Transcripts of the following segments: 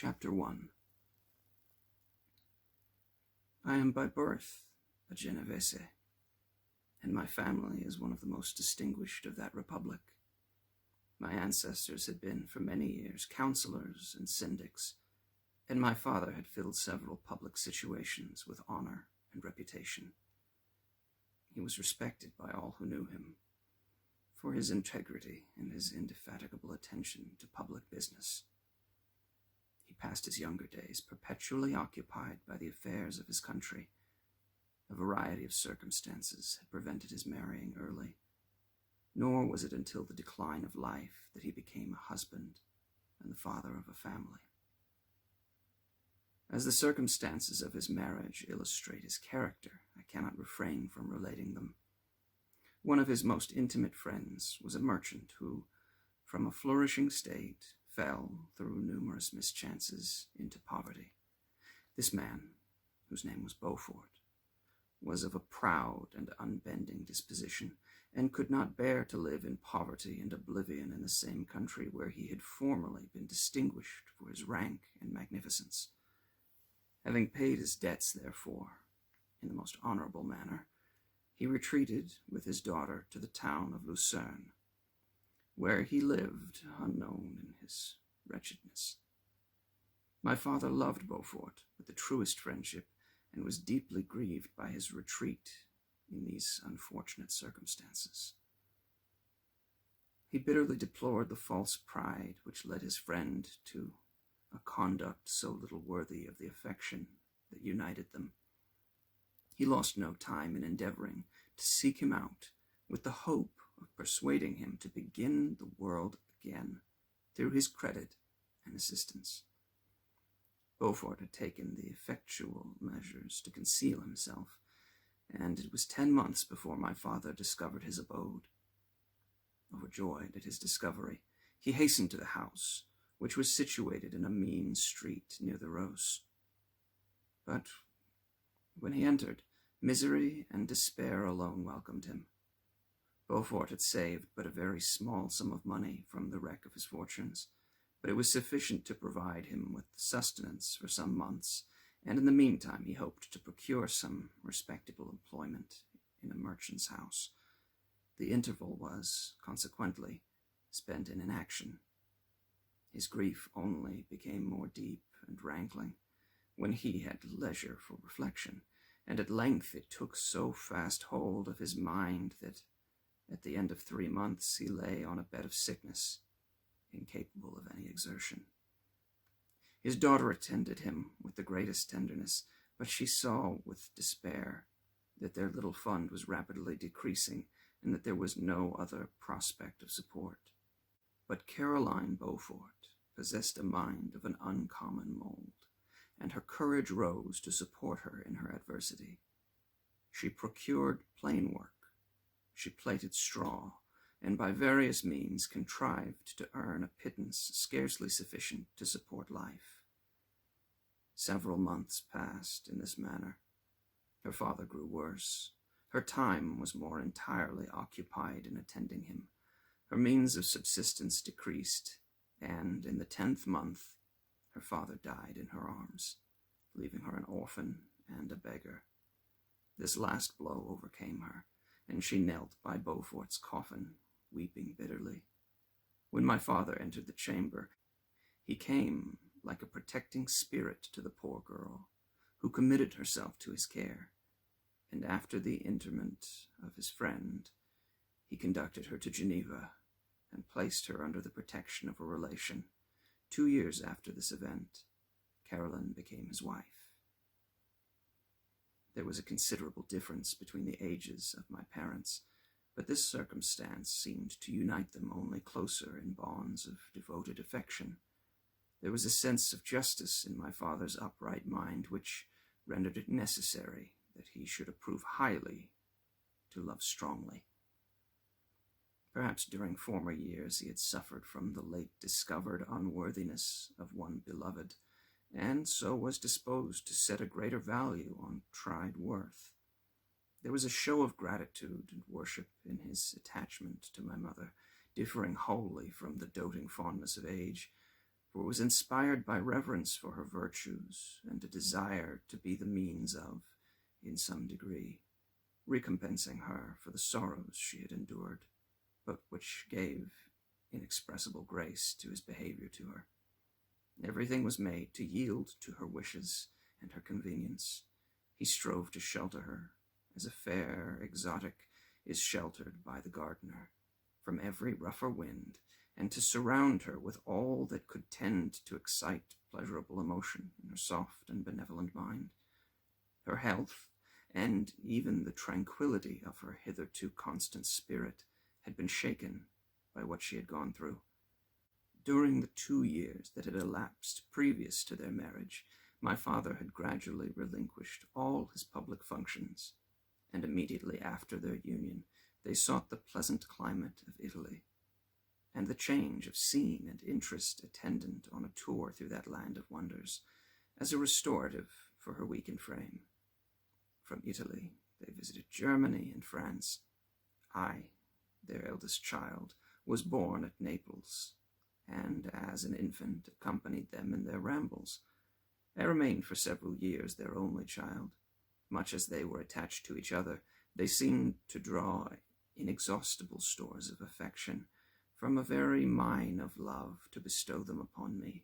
Chapter 1. I am by birth a Genovese, and my family is one of the most distinguished of that republic. My ancestors had been for many years counselors and syndics, and my father had filled several public situations with honor and reputation. He was respected by all who knew him for his integrity and his indefatigable attention to public business. He passed his younger days perpetually occupied by the affairs of his country. A variety of circumstances had prevented his marrying early, nor was it until the decline of life that he became a husband and the father of a family. As the circumstances of his marriage illustrate his character, I cannot refrain from relating them. One of his most intimate friends was a merchant who, from a flourishing state, fell, through numerous mischances, into poverty. This man, whose name was Beaufort, was of a proud and unbending disposition, and could not bear to live in poverty and oblivion in the same country where he had formerly been distinguished for his rank and magnificence. Having paid his debts, therefore, in the most honorable manner, he retreated with his daughter to the town of Lucerne, where he lived unknown in his wretchedness. My father loved Beaufort with the truest friendship, and was deeply grieved by his retreat in these unfortunate circumstances. He bitterly deplored the false pride which led his friend to a conduct so little worthy of the affection that united them. He lost no time in endeavoring to seek him out, with the hope of persuading him to begin the world again through his credit and assistance. Beaufort had taken the effectual measures to conceal himself, and it was 10 months before my father discovered his abode. Overjoyed at his discovery, he hastened to the house, which was situated in a mean street near the Rose. But when he entered, misery and despair alone welcomed him. Beaufort had saved but a very small sum of money from the wreck of his fortunes, but it was sufficient to provide him with sustenance for some months, and in the meantime he hoped to procure some respectable employment in a merchant's house. The interval was, consequently, spent in inaction. His grief only became more deep and rankling when he had leisure for reflection, and at length it took so fast hold of his mind that at the end of 3 months he lay on a bed of sickness, incapable of any exertion. His daughter attended him with the greatest tenderness, but she saw with despair that their little fund was rapidly decreasing, and that there was no other prospect of support. But Caroline Beaufort possessed a mind of an uncommon mold, and her courage rose to support her in her adversity. She procured plain work, she plaited straw, and by various means contrived to earn a pittance scarcely sufficient to support life. Several months passed in this manner. Her father grew worse. Her time was more entirely occupied in attending him. Her means of subsistence decreased, and in the 10th month her father died in her arms, leaving her an orphan and a beggar. This last blow overcame her, and she knelt by Beaufort's coffin, weeping bitterly. When my father entered the chamber, he came like a protecting spirit to the poor girl, who committed herself to his care, and after the interment of his friend, he conducted her to Geneva and placed her under the protection of a relation. 2 years after this event, Caroline became his wife. There was a considerable difference between the ages of my parents, but this circumstance seemed to unite them only closer in bonds of devoted affection. There was a sense of justice in my father's upright mind which rendered it necessary that he should approve highly to love strongly. Perhaps during former years he had suffered from the late discovered unworthiness of one beloved, and so was disposed to set a greater value on tried worth. There was a show of gratitude and worship in his attachment to my mother, differing wholly from the doting fondness of age, for it was inspired by reverence for her virtues and a desire to be the means of, in some degree, recompensing her for the sorrows she had endured, but which gave inexpressible grace to his behavior to her. Everything was made to yield to her wishes and her convenience. He strove to shelter her, as a fair exotic is sheltered by the gardener, from every rougher wind, and to surround her with all that could tend to excite pleasurable emotion in her soft and benevolent mind. Her health, and even the tranquillity of her hitherto constant spirit, had been shaken by what she had gone through. During the 2 years that had elapsed previous to their marriage, my father had gradually relinquished all his public functions, and immediately after their union they sought the pleasant climate of Italy, and the change of scene and interest attendant on a tour through that land of wonders, as a restorative for her weakened frame. From Italy they visited Germany and France. I, their eldest child, was born at Naples, and as an infant accompanied them in their rambles. I remained for several years their only child. Much as they were attached to each other, they seemed to draw inexhaustible stores of affection from a very mine of love to bestow them upon me.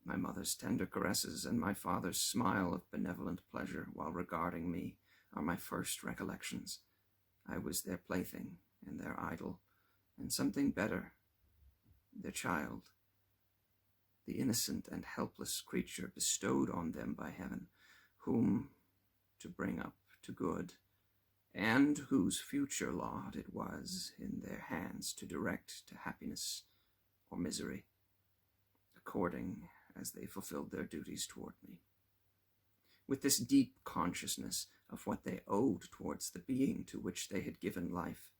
My mother's tender caresses and my father's smile of benevolent pleasure while regarding me are my first recollections. I was their plaything and their idol, and something better, their child, the innocent and helpless creature bestowed on them by heaven, whom to bring up to good, and whose future lot it was in their hands to direct to happiness or misery, according as they fulfilled their duties toward me. With this deep consciousness of what they owed towards the being to which they had given life,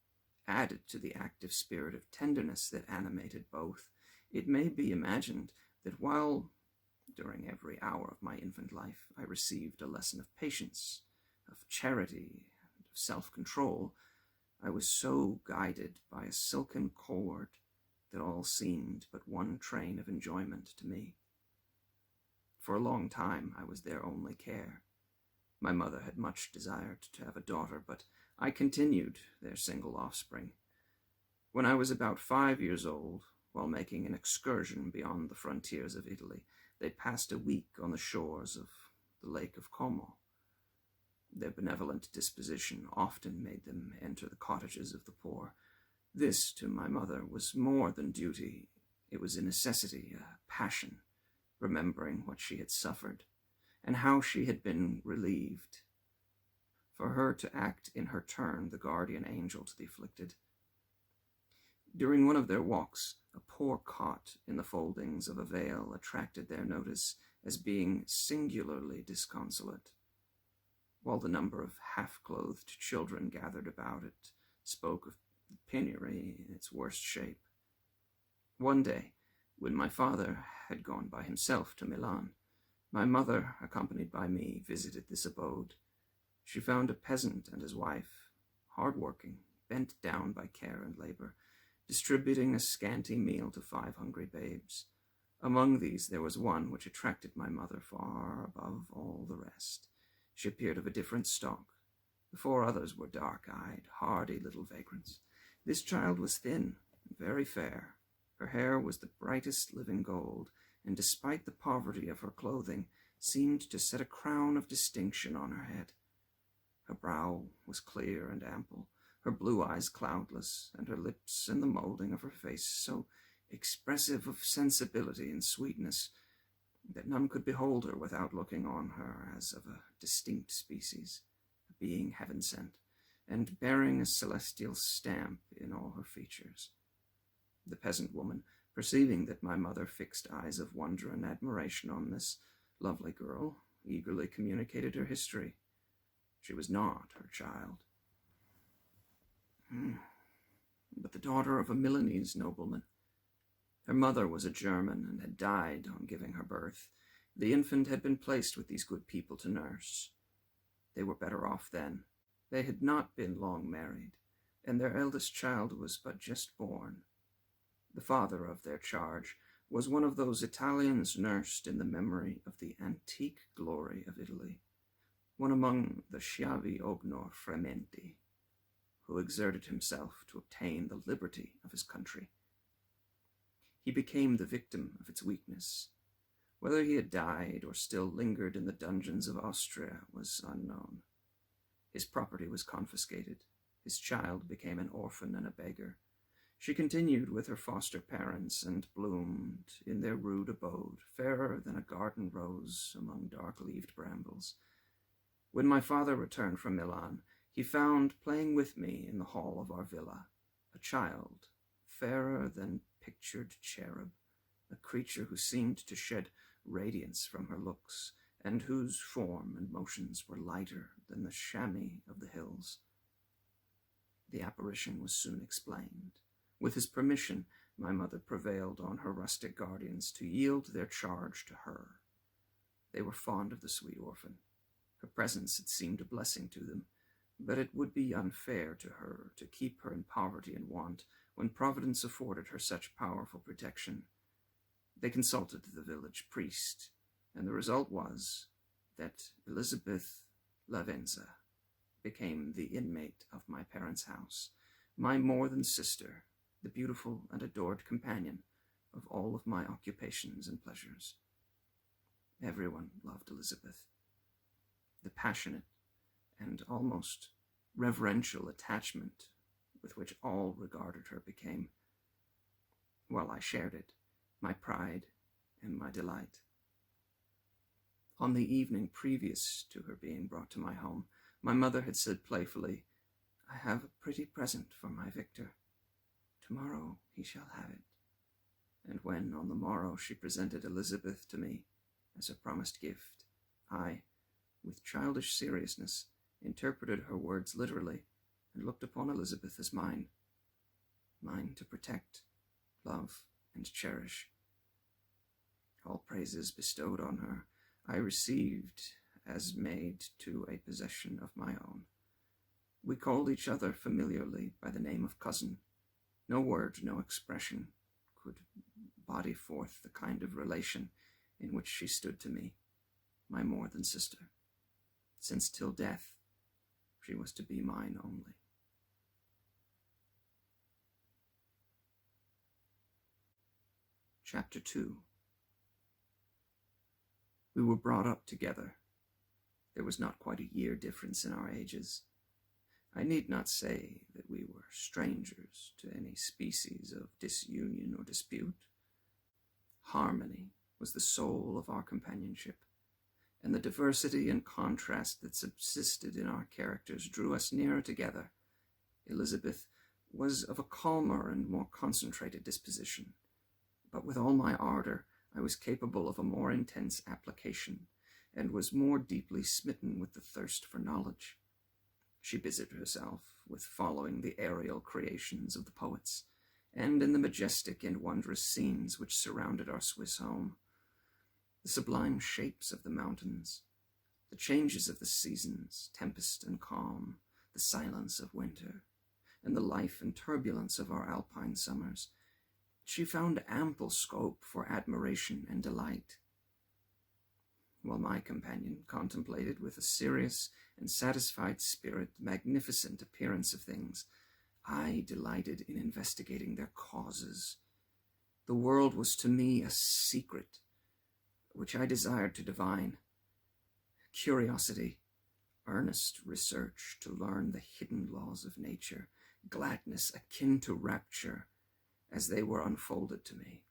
added to the active spirit of tenderness that animated both, it may be imagined that while, during every hour of my infant life, I received a lesson of patience, of charity, and of self-control, I was so guided by a silken cord that all seemed but one train of enjoyment to me. For a long time I was their only care. My mother had much desired to have a daughter, but I continued their single offspring. When I was about 5 years old, while making an excursion beyond the frontiers of Italy, they passed a week on the shores of the Lake of Como. Their benevolent disposition often made them enter the cottages of the poor. This, to my mother, was more than duty. It was a necessity, a passion, remembering what she had suffered, and how she had been relieved, for her to act in her turn the guardian angel to the afflicted. During one of their walks, a poor cot in the foldings of a veil attracted their notice as being singularly disconsolate, while the number of half-clothed children gathered about it spoke of penury in its worst shape. One day, when my father had gone by himself to Milan, my mother, accompanied by me, visited this abode. She found a peasant and his wife, hard-working, bent down by care and labor, distributing a scanty meal to 5 hungry babes. Among these there was one which attracted my mother far above all the rest. She appeared of a different stock. The 4 others were dark-eyed, hardy little vagrants. This child was thin and very fair. Her hair was the brightest living gold, and despite the poverty of her clothing, seemed to set a crown of distinction on her head. Her brow was clear and ample, her blue eyes cloudless, and her lips and the molding of her face so expressive of sensibility and sweetness that none could behold her without looking on her as of a distinct species, a being heaven-sent, and bearing a celestial stamp in all her features. The peasant woman, perceiving that my mother fixed eyes of wonder and admiration on this lovely girl, eagerly communicated her history. She was not her child, but the daughter of a Milanese nobleman. Her mother was a German and had died on giving her birth. The infant had been placed with these good people to nurse. They were better off then. They had not been long married, and their eldest child was but just born. The father of their charge was one of those Italians nursed in the memory of the antique glory of Italy, one among the schiavi ognor frementi, who exerted himself to obtain the liberty of his country. He became the victim of its weakness. Whether he had died or still lingered in the dungeons of Austria was unknown. His property was confiscated. His child became an orphan and a beggar. She continued with her foster parents and bloomed in their rude abode, fairer than a garden rose among dark-leaved brambles. When my father returned from Milan, he found playing with me in the hall of our villa a child, fairer than pictured cherub, a creature who seemed to shed radiance from her looks, and whose form and motions were lighter than the chamois of the hills. The apparition was soon explained. With his permission, my mother prevailed on her rustic guardians to yield their charge to her. They were fond of the sweet orphan. Her presence had seemed a blessing to them, but it would be unfair to her to keep her in poverty and want when Providence afforded her such powerful protection. They consulted the village priest, and the result was that Elizabeth Lavenza became the inmate of my parents' house, my more-than-sister, the beautiful and adored companion of all of my occupations and pleasures. Everyone loved Elizabeth. The passionate and almost reverential attachment with which all regarded her became, while I shared it, my pride and my delight. On the evening previous to her being brought to my home, my mother had said playfully, "I have a pretty present for my Victor. Tomorrow he shall have it." And when on the morrow she presented Elizabeth to me as a promised gift, I, with childish seriousness, interpreted her words literally and looked upon Elizabeth as mine to protect, love, and cherish. All praises bestowed on her I received as made to a possession of my own. We called each other familiarly by the name of cousin. No word, no expression could body forth the kind of relation in which she stood to me, my more-than-sister, since till death she was to be mine only. Chapter 2. We were brought up together. There was not quite a year difference in our ages. I need not say that we were strangers to any species of disunion or dispute. Harmony was the soul of our companionship, and the diversity and contrast that subsisted in our characters drew us nearer together. Elizabeth was of a calmer and more concentrated disposition, but with all my ardor I was capable of a more intense application, and was more deeply smitten with the thirst for knowledge. She busied herself with following the aerial creations of the poets, and in the majestic and wondrous scenes which surrounded our Swiss home. The sublime shapes of the mountains, the changes of the seasons, tempest and calm, the silence of winter, and the life and turbulence of our alpine summers, she found ample scope for admiration and delight, while my companion contemplated with a serious and satisfied spirit the magnificent appearance of things. I delighted in investigating their causes. The world was to me a secret, which I desired to divine. Curiosity, earnest research to learn the hidden laws of nature, gladness akin to rapture, as they were unfolded to me,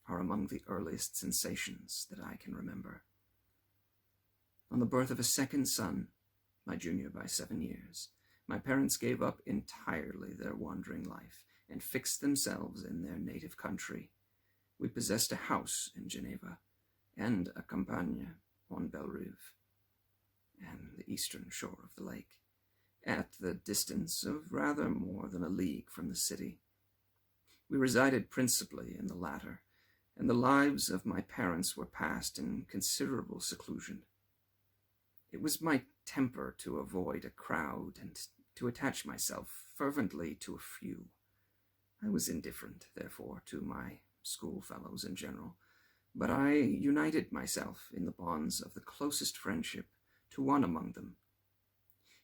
are among the earliest sensations that I can remember. On the birth of a second son, my junior by 7 years, my parents gave up entirely their wandering life and fixed themselves in their native country. We possessed a house in Geneva and a campagne on Belle Rive, and the eastern shore of the lake, at the distance of rather more than a league from the city. We resided principally in the latter, and the lives of my parents were passed in considerable seclusion. It was my temper to avoid a crowd and to attach myself fervently to a few. I was indifferent, therefore, to my schoolfellows in general, but I united myself in the bonds of the closest friendship to one among them.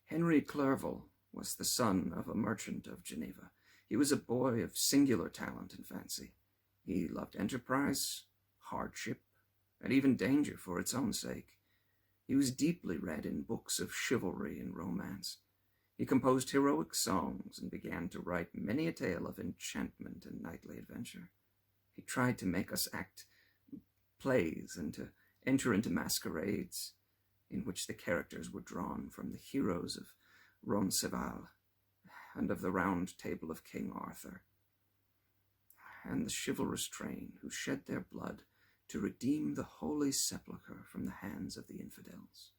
Henry Clerval was the son of a merchant of Geneva. He was a boy of singular talent and fancy. He loved enterprise, hardship, and even danger for its own sake. He was deeply read in books of chivalry and romance. He composed heroic songs and began to write many a tale of enchantment and knightly adventure. He tried to make us act plays and to enter into masquerades in which the characters were drawn from the heroes of Roncesvalles and of the Round Table of King Arthur, and the chivalrous train who shed their blood to redeem the Holy Sepulchre from the hands of the infidels.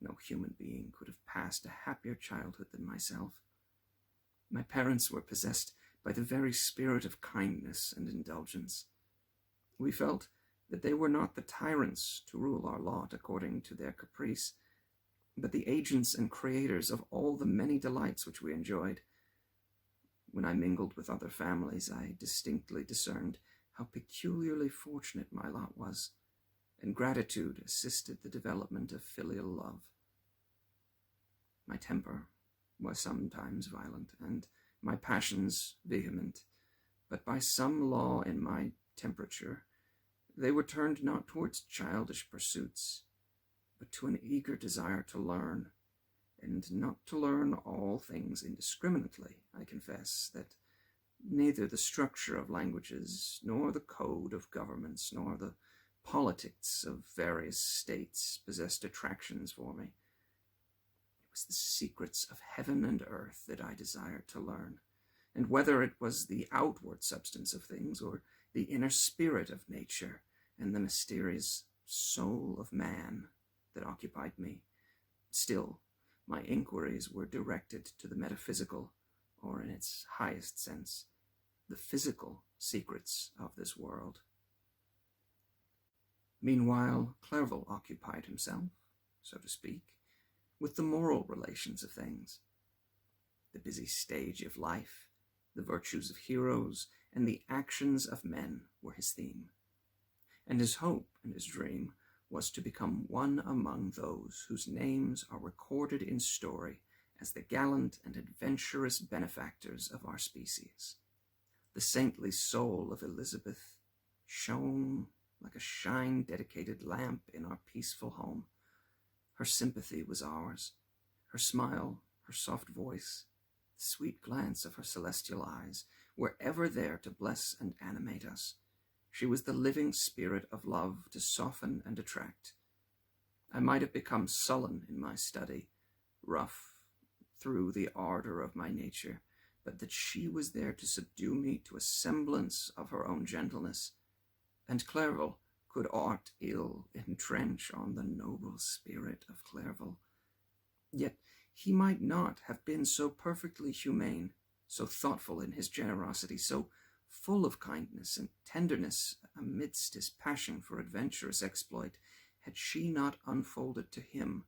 No human being could have passed a happier childhood than myself. My parents were possessed by the very spirit of kindness and indulgence. We felt that they were not the tyrants to rule our lot according to their caprice, but the agents and creators of all the many delights which we enjoyed. When I mingled with other families, I distinctly discerned how peculiarly fortunate my lot was, and gratitude assisted the development of filial love. My temper was sometimes violent, and my passions vehement, but by some law in my temperature, they were turned not towards childish pursuits, but to an eager desire to learn, and not to learn all things indiscriminately. I confess that neither the structure of languages, nor the code of governments, nor the politics of various states possessed attractions for me. It was the secrets of heaven and earth that I desired to learn, and whether it was the outward substance of things, or the inner spirit of nature, and the mysterious soul of man that occupied me, still my inquiries were directed to the metaphysical, or in its highest sense, the physical secrets of this world. Meanwhile, Clerval occupied himself, so to speak, with the moral relations of things. The busy stage of life, the virtues of heroes, and the actions of men were his theme, and his hope and his dream was to become one among those whose names are recorded in story as the gallant and adventurous benefactors of our species. The saintly soul of Elizabeth shone like a shine-dedicated lamp in our peaceful home. Her sympathy was ours, her smile, her soft voice, the sweet glance of her celestial eyes were ever there to bless and animate us. She was the living spirit of love to soften and attract. I might have become sullen in my study, rough through the ardor of my nature, but that she was there to subdue me to a semblance of her own gentleness, and Clerval could aught ill entrench on the noble spirit of Clerval. Yet he might not have been so perfectly humane, so thoughtful in his generosity, so full of kindness and tenderness amidst his passion for adventurous exploit, had she not unfolded to him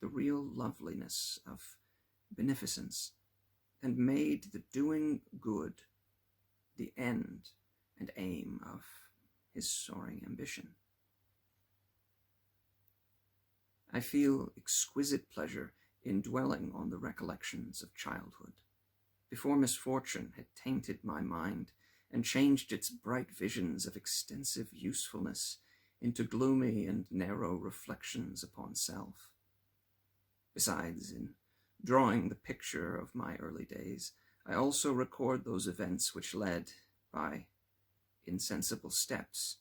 the real loveliness of beneficence, and made the doing good the end and aim of his soaring ambition. I feel exquisite pleasure in dwelling on the recollections of childhood, before misfortune had tainted my mind and changed its bright visions of extensive usefulness into gloomy and narrow reflections upon self. Besides, in drawing the picture of my early days, I also record those events which led, by insensible steps,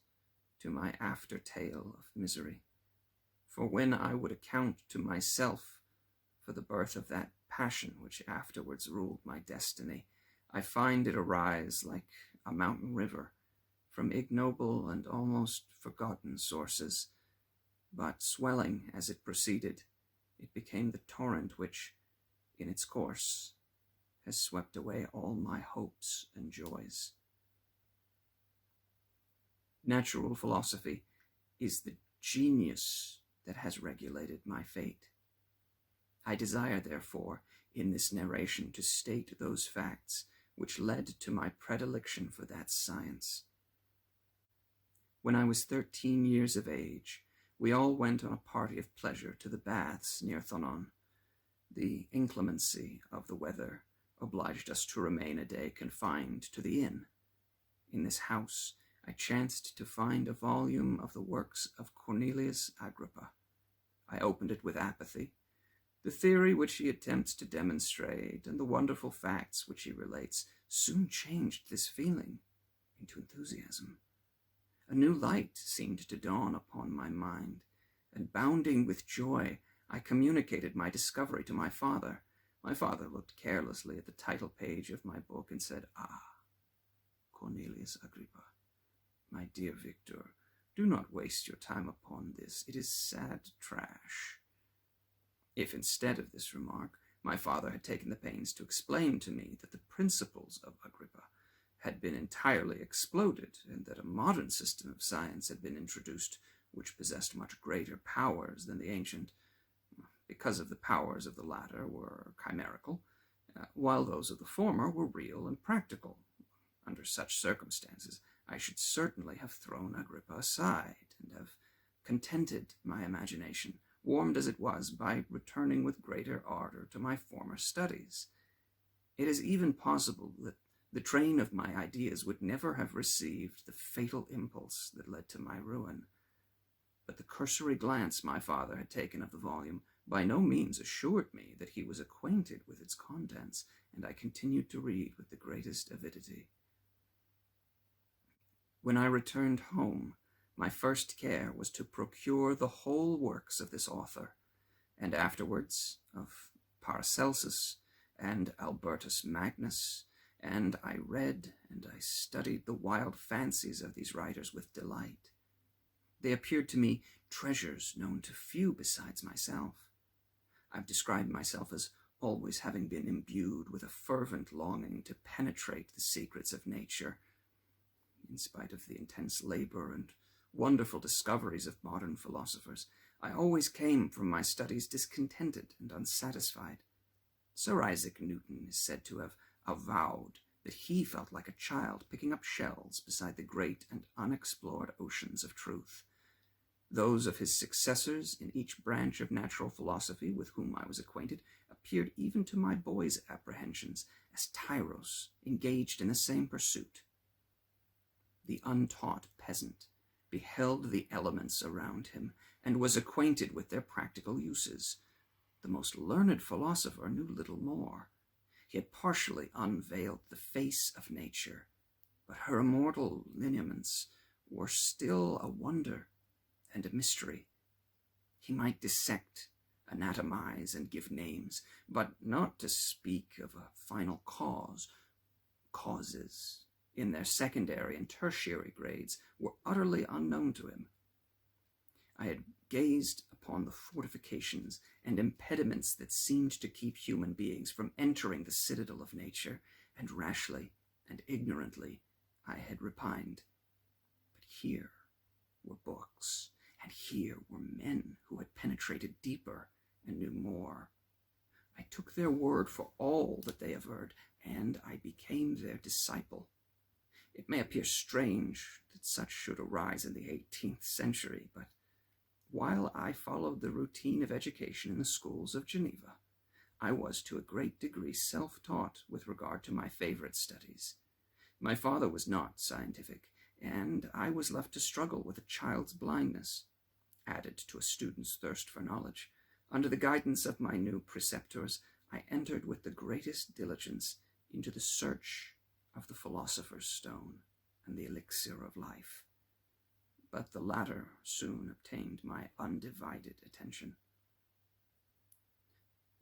to my after tale of misery. For when I would account to myself for the birth of that passion which afterwards ruled my destiny, I find it arise like a mountain river from ignoble and almost forgotten sources, but swelling as it proceeded, it became the torrent which, in its course, has swept away all my hopes and joys. Natural philosophy is the genius that has regulated my fate. I desire, therefore, in this narration to state those facts which led to my predilection for that science, When I was 13 years of age, we all went on a party of pleasure to the baths near Thonon. The inclemency of the weather obliged us to remain a day confined to the inn. In this house I chanced to find a volume of the works of Cornelius Agrippa. I opened it with apathy. The theory which he attempts to demonstrate and the wonderful facts which he relates soon changed this feeling into enthusiasm. A new light seemed to dawn upon my mind, and bounding with joy, I communicated my discovery to my father. My father looked carelessly at the title page of my book and said, "Ah, Cornelius Agrippa, my dear Victor, do not waste your time upon this. It is sad trash." If instead of this remark, my father had taken the pains to explain to me that the principles of Agrippa had been entirely exploded, and that a modern system of science had been introduced which possessed much greater powers than the ancient, because of the powers of the latter were chimerical, while those of the former were real and practical. Under such circumstances, I should certainly have thrown Agrippa aside, and have contented my imagination, warmed as it was, by returning with greater ardor to my former studies. It is even possible that the train of my ideas would never have received the fatal impulse that led to my ruin. But the cursory glance my father had taken of the volume by no means assured me that he was acquainted with its contents, and I continued to read with the greatest avidity. When I returned home, my first care was to procure the whole works of this author, and afterwards of Paracelsus and Albertus Magnus, and I read and I studied the wild fancies of these writers with delight. They appeared to me treasures known to few besides myself. I've described myself as always having been imbued with a fervent longing to penetrate the secrets of nature. In spite of the intense labor and wonderful discoveries of modern philosophers, I always came from my studies discontented and unsatisfied. Sir Isaac Newton is said to have avowed that he felt like a child picking up shells beside the great and unexplored oceans of truth. Those of his successors in each branch of natural philosophy with whom I was acquainted appeared even to my boy's apprehensions as tyros engaged in the same pursuit. The untaught peasant beheld the elements around him and was acquainted with their practical uses. The most learned philosopher knew little more. He had partially unveiled the face of nature, but her immortal lineaments were still a wonder and a mystery. He might dissect, anatomize, and give names, but not to speak of a final cause. Causes, in their secondary and tertiary grades, were utterly unknown to him. I had gazed upon the fortifications and impediments that seemed to keep human beings from entering the citadel of nature, and rashly and ignorantly I had repined. But here were books, and here were men who had penetrated deeper and knew more. I took their word for all that they averred, and I became their disciple. It may appear strange that such should arise in the 18th century, but while I followed the routine of education in the schools of Geneva, I was to a great degree self-taught with regard to my favorite studies. My father was not scientific, and I was left to struggle with a child's blindness, added to a student's thirst for knowledge. Under the guidance of my new preceptors, I entered with the greatest diligence into the search of the philosopher's stone and the elixir of life. But the latter soon obtained my undivided attention.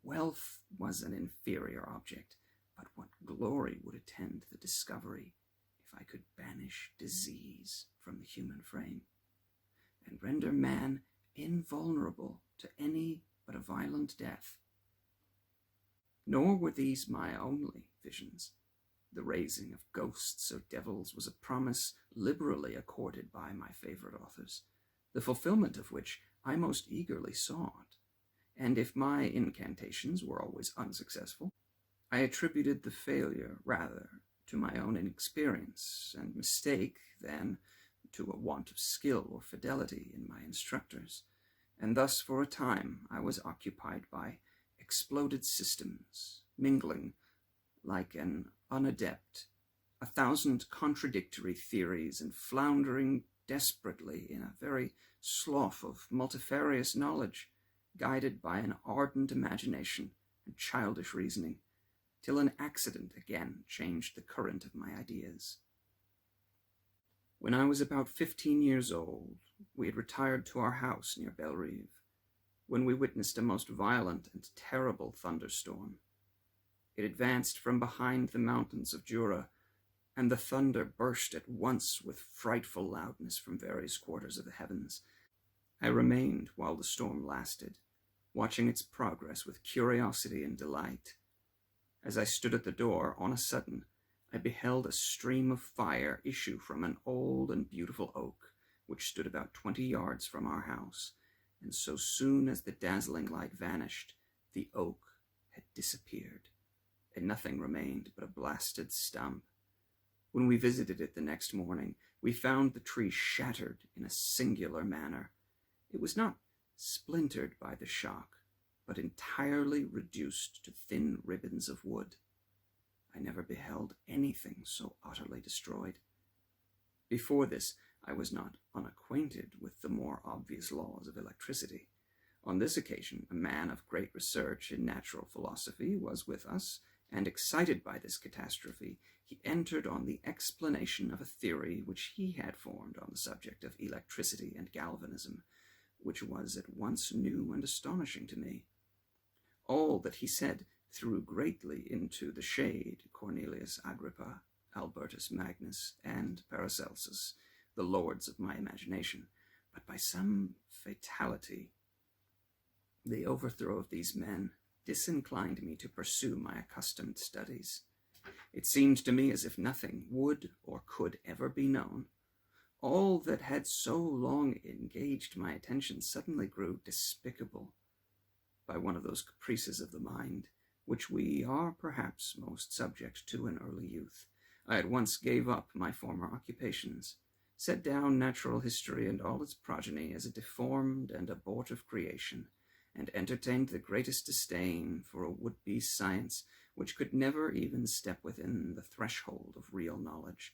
Wealth was an inferior object, but what glory would attend the discovery if I could banish disease from the human frame, and render man invulnerable to any but a violent death. Nor were these my only visions. The raising of ghosts or devils was a promise liberally accorded by my favorite authors, the fulfillment of which I most eagerly sought, and if my incantations were always unsuccessful, I attributed the failure rather to my own inexperience and mistake than to a want of skill or fidelity in my instructors, and thus for a time I was occupied by exploded systems, mingling, like an unadept, 1,000 contradictory theories, and floundering desperately in a very slough of multifarious knowledge, guided by an ardent imagination and childish reasoning, till an accident again changed the current of my ideas. When I was about 15 years old, we had retired to our house near Bellerive, when we witnessed a most violent and terrible thunderstorm. It advanced from behind the mountains of Jura, and the thunder burst at once with frightful loudness from various quarters of the heavens. I remained while the storm lasted, watching its progress with curiosity and delight. As I stood at the door, on a sudden, I beheld a stream of fire issue from an old and beautiful oak, which stood about 20 yards from our house, and so soon as the dazzling light vanished, the oak had disappeared, and nothing remained but a blasted stump. When we visited it the next morning, we found the tree shattered in a singular manner. It was not splintered by the shock, but entirely reduced to thin ribbons of wood. I never beheld anything so utterly destroyed. Before this, I was not unacquainted with the more obvious laws of electricity. On this occasion, a man of great research in natural philosophy was with us, and excited by this catastrophe, he entered on the explanation of a theory which he had formed on the subject of electricity and galvanism, which was at once new and astonishing to me. All that he said threw greatly into the shade Cornelius Agrippa, Albertus Magnus, and Paracelsus, the lords of my imagination, but by some fatality, the overthrow of these men disinclined me to pursue my accustomed studies. It seemed to me as if nothing would or could ever be known. All that had so long engaged my attention suddenly grew despicable by one of those caprices of the mind which we are perhaps most subject to in early youth. I at once gave up my former occupations, set down natural history and all its progeny as a deformed and abortive creation, and entertained the greatest disdain for a would-be science which could never even step within the threshold of real knowledge.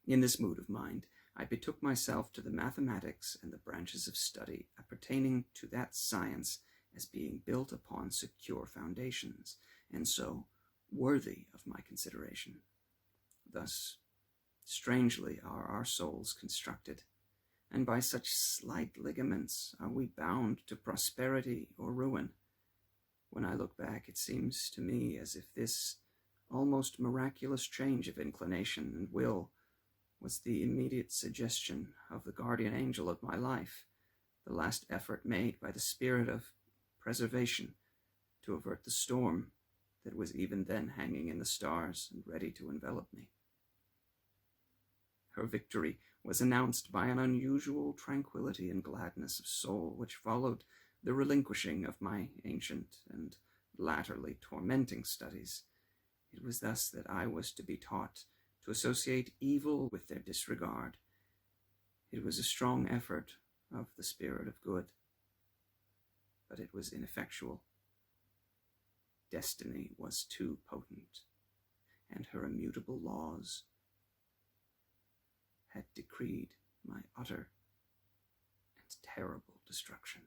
In this mood of mind, I betook myself to the mathematics and the branches of study appertaining to that science as being built upon secure foundations, and so worthy of my consideration. Thus, strangely are our souls constructed, and by such slight ligaments are we bound to prosperity or ruin. When I look back, it seems to me as if this almost miraculous change of inclination and will was the immediate suggestion of the guardian angel of my life, the last effort made by the spirit of preservation to avert the storm that was even then hanging in the stars and ready to envelop me. Her victory was announced by an unusual tranquility and gladness of soul which followed the relinquishing of my ancient and latterly tormenting studies. It was thus that I was to be taught to associate evil with their disregard. It was a strong effort of the spirit of good, but it was ineffectual. Destiny was too potent, and her immutable laws had decreed my utter and terrible destruction.